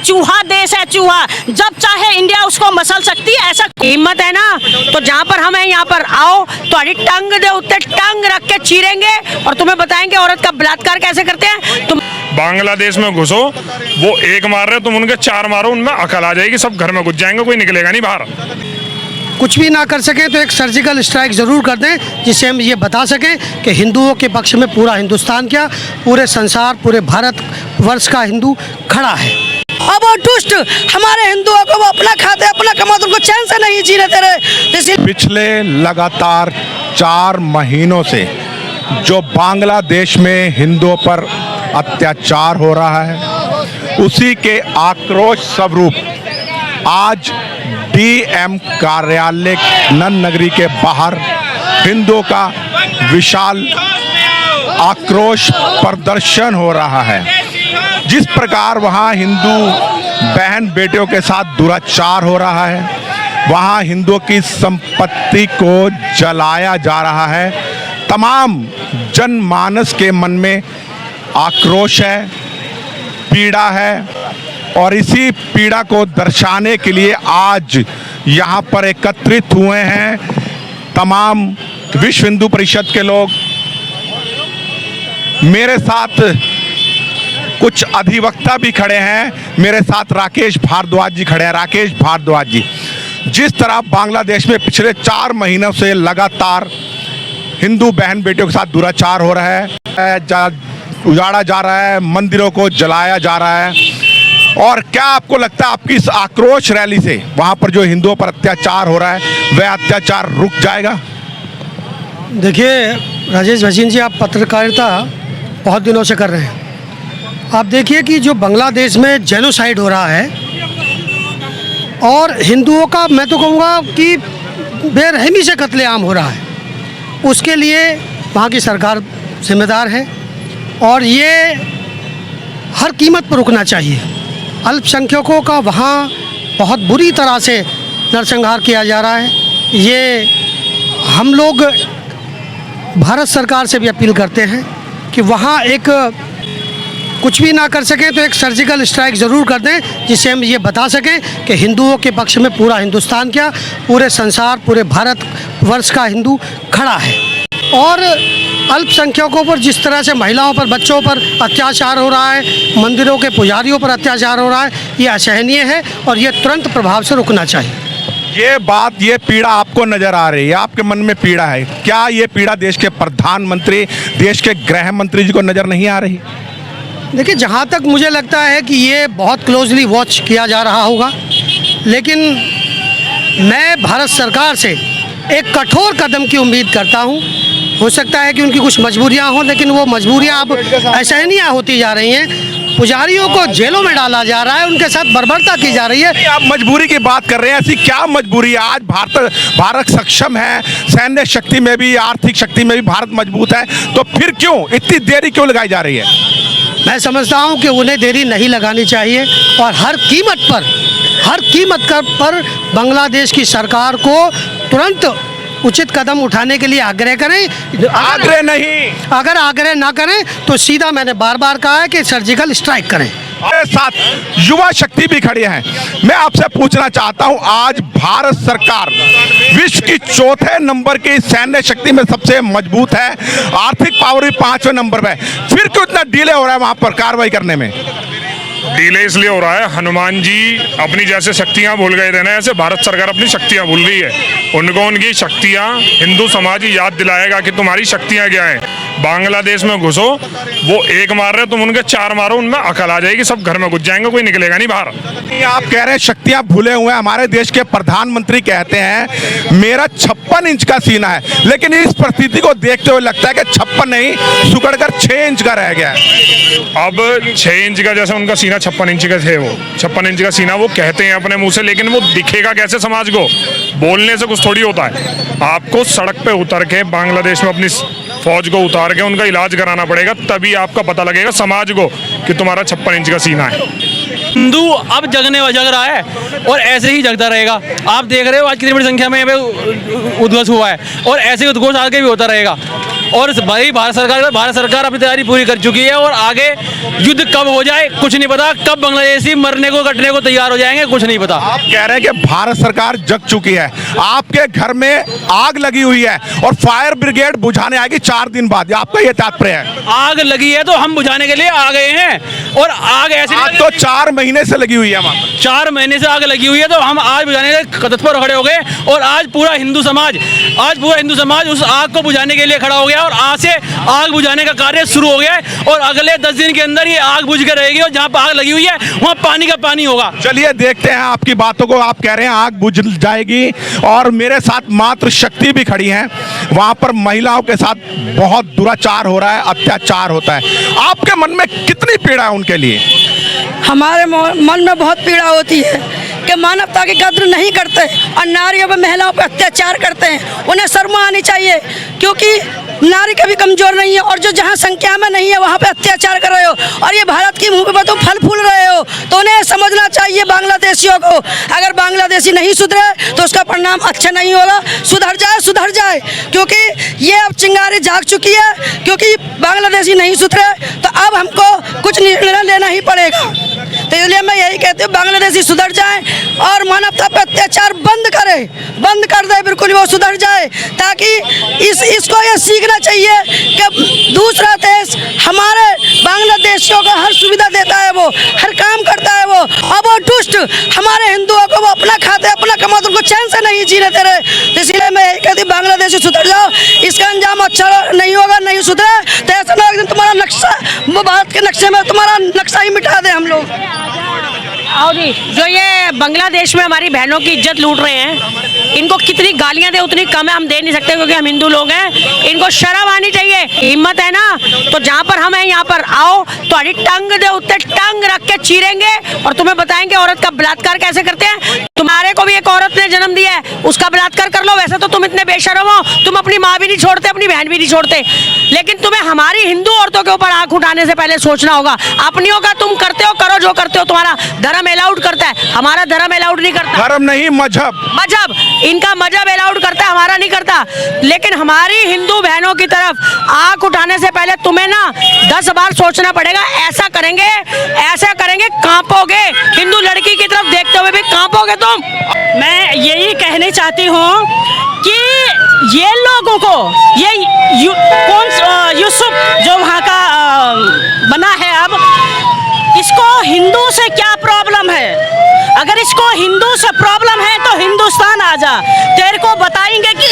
चूहा देश है, चूहा जब चाहे इंडिया उसको मसल सकती है। ऐसा हिम्मत है ना तो जहाँ पर हम हैं यहाँ पर आओ, तो टंग दे उत्ते टंग रख के चीरेंगे और तुम्हें बताएंगे औरत का बलात्कार कैसे करते हैं। तुम बांग्लादेश में घुसो, वो एक मार रहे तुम उनके 4 मारो, उनमें अकल आ जाएगी, सब घर में घुस जाएंगे, कोई निकलेगा नहीं बाहर। कुछ भी ना कर सकें तो एक सर्जिकल स्ट्राइक ज़रूर कर दें, जिससे हम ये बता सकें कि हिंदुओं के पक्ष में पूरा हिंदुस्तान क्या, पूरे संसार, पूरे भारत वर्ष का हिंदू खड़ा है। अब वो दुष्ट हमारे हिंदुओं को वो अपना खाते अपना कमाते, उनको चैन से नहीं जीने दे रहे। पिछले लगातार 4 महीनों से जो बांग्लादेश में हिंदुओं पर अत्याचार हो रहा है, उसी के आक्रोश स्वरूप आज डीएम कार्यालय नन नगरी के बाहर हिंदुओं का विशाल आक्रोश प्रदर्शन हो रहा है। जिस प्रकार वहाँ हिंदू बहन बेटियों के साथ दुराचार हो रहा है, वहाँ हिंदुओं की संपत्ति को जलाया जा रहा है, तमाम जनमानस के मन में आक्रोश है, पीड़ा है, और इसी पीड़ा को दर्शाने के लिए आज यहाँ पर एकत्रित हुए हैं तमाम विश्व हिंदू परिषद के लोग। मेरे साथ कुछ अधिवक्ता भी खड़े हैं, मेरे साथ राकेश भारद्वाज जी खड़े हैं। राकेश भारद्वाज जी, जिस तरह बांग्लादेश में पिछले 4 महीनों से लगातार हिंदू बहन बेटियों के साथ दुराचार हो रहा है, उजाड़ा जा रहा है, मंदिरों को जलाया जा रहा है, और क्या आपको लगता है आपकी इस आक्रोश रैली से वहाँ पर जो हिंदुओं पर अत्याचार हो रहा है वह अत्याचार रुक जाएगा? देखिए राजेश भसीन जी, आप पत्रकारिता बहुत दिनों से कर रहे हैं। आप देखिए कि जो बांग्लादेश में जेनोसाइड हो रहा है और हिंदुओं का, मैं तो कहूँगा कि बेरहमी से कत्लेआम हो रहा है, उसके लिए वहाँ की सरकार जिम्मेदार है और ये हर कीमत पर रुकना चाहिए। अल्पसंख्यकों का वहाँ बहुत बुरी तरह से नरसंहार किया जा रहा है। ये हम लोग भारत सरकार से भी अपील करते हैं कि वहाँ एक कुछ भी ना कर सकें तो एक सर्जिकल स्ट्राइक ज़रूर कर दें, जिससे हम ये बता सकें कि हिंदुओं के पक्ष में पूरा हिंदुस्तान क्या, पूरे संसार, पूरे भारत वर्ष का हिंदू खड़ा है। और अल्पसंख्यकों पर जिस तरह से महिलाओं पर, बच्चों पर अत्याचार हो रहा है, मंदिरों के पुजारियों पर अत्याचार हो रहा है, ये असहनीय है और ये तुरंत प्रभाव से रुकना चाहिए। ये बात, ये पीड़ा आपको नजर आ रही है, आपके मन में पीड़ा है, क्या ये पीड़ा देश के प्रधानमंत्री, देश के गृह मंत्री जी को नजर नहीं आ रही? देखिए, जहाँ तक मुझे लगता है कि ये बहुत क्लोजली वॉच किया जा रहा होगा, लेकिन मैं भारत सरकार से एक कठोर कदम की उम्मीद करता हूँ। हो सकता है कि उनकी कुछ मजबूरियाँ हों, लेकिन वो मजबूरियाँ अब असहनीय होती जा रही हैं। पुजारियों को जेलों में डाला जा रहा है, उनके साथ बर्बरता की जा रही है। आप मजबूरी की बात कर रहे हैं, ऐसी क्या मजबूरी है? आज भारत सक्षम है, सैन्य शक्ति में भी, आर्थिक शक्ति में भी भारत मजबूत है, तो फिर क्यों इतनी देरी क्यों लगाई जा रही है? मैं समझता हूं कि उन्हें देरी नहीं लगानी चाहिए और हर कीमत पर बांग्लादेश की सरकार को तुरंत उचित कदम उठाने के लिए आग्रह करें। आग्रह नहीं, अगर आग्रह ना करें तो सीधा मैंने बार बार कहा है कि सर्जिकल स्ट्राइक करें। हमारे साथ युवा शक्ति भी खड़ी है। मैं आपसे पूछना चाहता हूं, आज भारत सरकार विश्व की 4थे नंबर की सैन्य शक्ति में सबसे मजबूत है, आर्थिक पावर भी 5वें नंबर पे, फिर क्यों इतना डिले हो रहा है वहां पर कार्रवाई करने में? डिले इसलिए हो रहा है, हनुमान जी अपनी जैसे शक्तियां भूल गए थे ना, ऐसे भारत सरकार अपनी शक्तियां भूल रही है। उनको उनकी शक्तियां हिंदू समाज ही याद दिलाएगा कि तुम्हारी शक्तियां क्या हैं। बांग्लादेश में घुसो, वो एक मार रहे तुम उनके 4 मारो, उनमें अकल आ जाएगी, सब घर में घुस जाएंगे, कोई निकलेगा नहीं बाहर। आप कह रहे हैं शक्तियां भूले हुए हैं। हमारे देश के प्रधानमंत्री कहते हैं मेरा 56 इंच का सीना है, लेकिन इस परिस्थिति को देखते हुए लगता है कि 56 नहीं, सुकड़कर 6 इंच का रह गया है। अब 6 इंच का, जैसे उनका सीना 56 इंच का थे, वो 56 इंच का सीना वो कहते हैं अपने मुंह से, लेकिन वो दिखेगा कैसे समाज को? बोलने से कुछ थोड़ी होता है। आपको सड़क पे उतर के बांग्लादेश में अपनी फौज को उतार के उनका इलाज कराना पड़ेगा, तभी आपका पता लगेगा समाज को कि तुम्हारा 56 इंच का सीना है। हिंदू अब जग रहा है और ऐसे ही जगता रहेगा। आप देख रहे हो आज कितनी बड़ी संख्या में उद्घोष हुआ है और ऐसे उद्घोष आगे भी होता रहेगा। और भाई भारत सरकार अपनी तैयारी पूरी कर चुकी है और आगे युद्ध कब हो जाए कुछ नहीं पता, कब बांग्लादेशी मरने को कटने को तैयार हो जाएंगे कुछ नहीं पता। आप कह रहे हैं कि भारत सरकार जग चुकी है, आपके घर में आग लगी हुई है और फायर ब्रिगेड बुझाने आएगी 4 दिन बाद, आपका ये तात्पर्य है? आग लगी है तो हम बुझाने के लिए आ गए हैं और आग ऐसे आग तो 4 महीने से लगी हुई है वहां पर। 4 महीने से आग लगी हुई है तो हम आज बुझाने के लिए तत्पर खड़े हो गए और आज पूरा हिंदू समाज उस आग को बुझाने के लिए खड़ा हो गया और आज से आग बुझाने का कार्य शुरू हो गया है और अगले 10 दिन के अंदर ये आग बुझ के रहेगी और जहां पर आग लगी हुई है वहां पानी का पानी होगा। चलिए देखते हैं आपकी बातों को। आप कह रहे हैं आग बुझ जाएगी और मेरे साथ मातृ शक्ति भी खड़ी है, वहां पर महिलाओं के साथ बहुत दुराचार हो रहा है, अत्याचार होता है। आपके मन में कितनी पीड़ा है उनके लिए? हमारे मन में बहुत पीड़ा होती है कि मानवता की कद्र नहीं करते और नारियों पर महिलाओं पर अत्याचार करते हैं। उन्हें शर्म आनी चाहिए क्योंकि नारी कभी कमजोर नहीं है और जो जहाँ संख्या में नहीं है वहाँ पे अत्याचार कर रहे हो और ये भारत की मुँह पे तुम फल फूल रहे हो, तो उन्हें समझना चाहिए बांग्लादेशियों को। अगर बांग्लादेशी नहीं सुधरे तो उसका परिणाम अच्छा नहीं होगा। सुधर जाए क्योंकि ये अब चिंगारी जाग चुकी है, क्योंकि बांग्लादेशी नहीं सुधरे तो अब हमको कुछ निर्णय लेना ही पड़ेगा। तो इसलिए मैं यही कहती हूँ बांग्लादेशी सुधर जाए और मानवता पर अत्याचार बंद कर दे, बिल्कुल वो सुधर जाए, ताकि इसको ये सीखना चाहिए कि दूसरा देश हमारे बांग्लादेशियों को हर सुविधा देता है, वो हर काम करता है, वो अब वो दुष्ट हमारे हिंदुओं को वो अपना खाते अपना कमाते उनको चैन से नहीं जीने दे रहे। तो इसलिए मैं यही कहती हूँ बांग्लादेशी सुधर जाओ, इसका अंजाम अच्छा नहीं होगा। नहीं सुधरे तो ऐसा ना एक दिन तुम्हारा नक्शा, वो भारत के नक्शे में तुम्हारा नक्शा ही मिटा दे हम लोग। और जो ये बांग्लादेश में हमारी बहनों की इज्जत लूट रहे हैं, इनको कितनी गालियां दे उतनी कम है, हम दे नहीं सकते क्योंकि हम हिंदू लोग हैं। इनको शर्म आनी चाहिए। हिम्मत है ना तो जहाँ पर हम हैं यहाँ पर आओ, तुम्हारी टंग दे उत्ते टंग रख के चीरेंगे और तुम्हें बताएंगे औरत का बलात्कार कैसे करते हैं। तुम्हारे को भी एक औरत ने जन्म दिया है, उसका बलात्कार कर लो। वैसे तो तुम इतने बेशर्म हो, तुम अपनी माँ भी नहीं छोड़ते, अपनी बहन भी नहीं छोड़ते, लेकिन तुम्हें हमारी हिंदू औरतों के ऊपर आंख उठाने से पहले सोचना होगा। अपनियों का तुम करते हो, करो जो करते हो, तुम्हारा धर्म अलाउड करता है, हमारा धर्म अलाउड नहीं करता। धर्म नहीं मजहब इनका मजहब अलाउड करता है, हमारा नहीं करता। लेकिन हमारी हिंदू बहनों की तरफ आंख उठाने से पहले तुम्हें ना 10 बार सोचना पड़ेगा। ऐसा करेंगे कांपोगे, हिंदू लड़की की तरफ देखते हुए भी कांपोगे तुम। मैं यही कहना चाहती हूँ कि ये लोगों को यूसुफ जो वहाँ का बना है, अब इसको हिंदू से क्या प्रॉब्लम है? अगर इसको हिंदू से प्रॉब्लम है तो हिंदुस्तान आ जा, तेरे को बताएंगे कि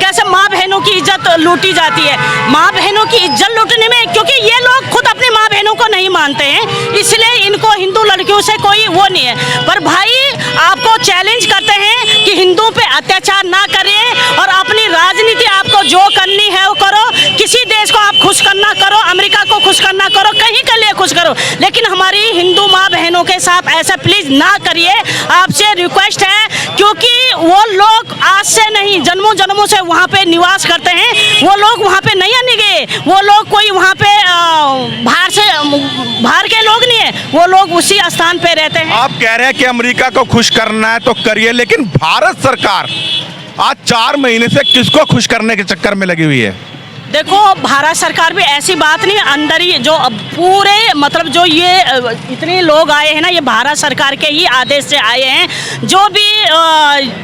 कैसे माँ बहनों की इज्जत लूटी जाती है। माँ बहनों की इज्जत लूटने में, क्योंकि ये लोग खुद अपनी माँ बहनों को नहीं मानते हैं, इसलिए इनको हिंदू लड़कियों से कोई वो नहीं है। पर भाई आपको चैलेंज करते हैं कि हिंदुओं पे अत्याचार ना करें और अपनी राजनीति आपको जो करनी है वो करो। किसी देश को आप खुश करना करो, अमेरिका को खुश करना करो, कहीं के लिए खुश करो, लेकिन हमारी हिंदू माँ बहनों के साथ ऐसा प्लीज ना करिए। आपसे रिक्वेस्ट है, क्योंकि वो लोग आज से नहीं जन्मों से वहाँ पे निवास करते हैं। वो लोग वहाँ पे नहीं आने गए, वो लोग कोई वहाँ पे बाहर के लोग नहीं है, वो लोग उसी स्थान पे रहते हैं। आप कह रहे हैं कि अमेरिका को खुश करना है तो करिए, लेकिन भारत सरकार आज 4 महीने से किसको खुश करने के चक्कर में लगी हुई है? देखो, भारत सरकार भी ऐसी बात नहीं, अंदर ही जो पूरे मतलब जो ये इतने लोग आए हैं ना, ये भारत सरकार के ही आदेश से आए हैं। जो भी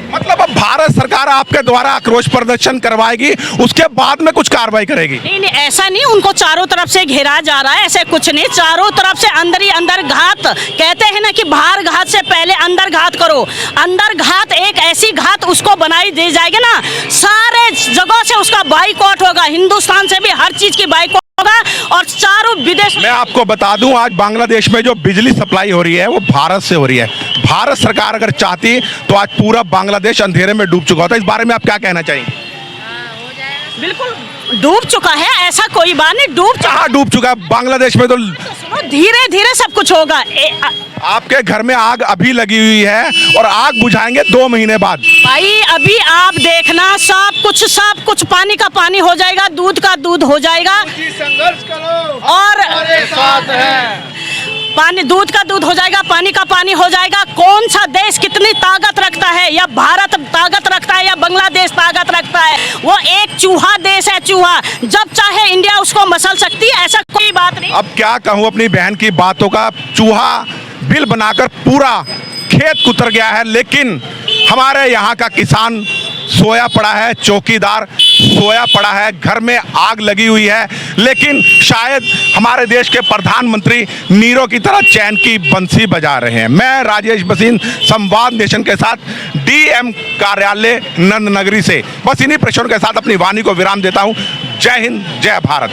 मतलब अब भारत सरकार आपके द्वारा आक्रोश प्रदर्शन करवाएगी, उसके बाद में कुछ कार्रवाई करेगी? नहीं, ऐसा नहीं, उनको चारों तरफ से घेरा जा रहा है, ऐसे कुछ नहीं। चारों तरफ से अंदर ही अंदर घात, कहते हैं ना कि बाहर घात से पहले अंदर घात करो। अंदर घात, एक ऐसी घात उसको बनाई दी जाएगी ना, सारे जगह से उसका बाइकआउट होगा, हिंदुस्तान से भी हर चीज की बाइकआउट होगा और चारों विदेश। मैं आपको बता दूं, आज बांग्लादेश में जो बिजली सप्लाई हो रही है वो भारत से हो रही है। भारत सरकार अगर चाहती तो आज पूरा बांग्लादेश अंधेरे में डूब चुका होता। इस बारे में आप क्या कहना चाहेंगे? बिल्कुल डूब चुका है, ऐसा कोई बात नहीं। डूब चुका है बांग्लादेश में, तो धीरे धीरे सब कुछ होगा। आपके घर में आग अभी लगी हुई है और आग बुझाएंगे 2 महीने बाद। भाई अभी आप देखना, सब कुछ पानी का पानी हो जाएगा, दूध का दूध हो जाएगा। संघर्ष करो और साथ है। पानी, दूध का दूध हो जाएगा, पानी का पानी हो जाएगा। कौन सा देश कितनी ताकत रखता है, या भारत ताकत रखता है या बांग्लादेश ताकत रखता है? वो एक चूहा देश है, चूहा। जब चाहे इंडिया उसको मसल सकती है, ऐसा कोई बात नहीं। अब क्या कहूं अपनी बहन की बातों का, चूहा बिल बनाकर पूरा खेत कुतर गया है, लेकिन हमारे यहाँ का किसान सोया पड़ा है, चौकीदार सोया पड़ा है, घर में आग लगी हुई है, लेकिन शायद हमारे देश के प्रधानमंत्री नीरो की तरह चैन की बंसी बजा रहे हैं। मैं राजेश भसीन, संवाद नेशन के साथ, डीएम कार्यालय नंद नगरी से बस इन्हीं प्रश्नों के साथ अपनी वाणी को विराम देता हूं। जय हिंद, जय भारत।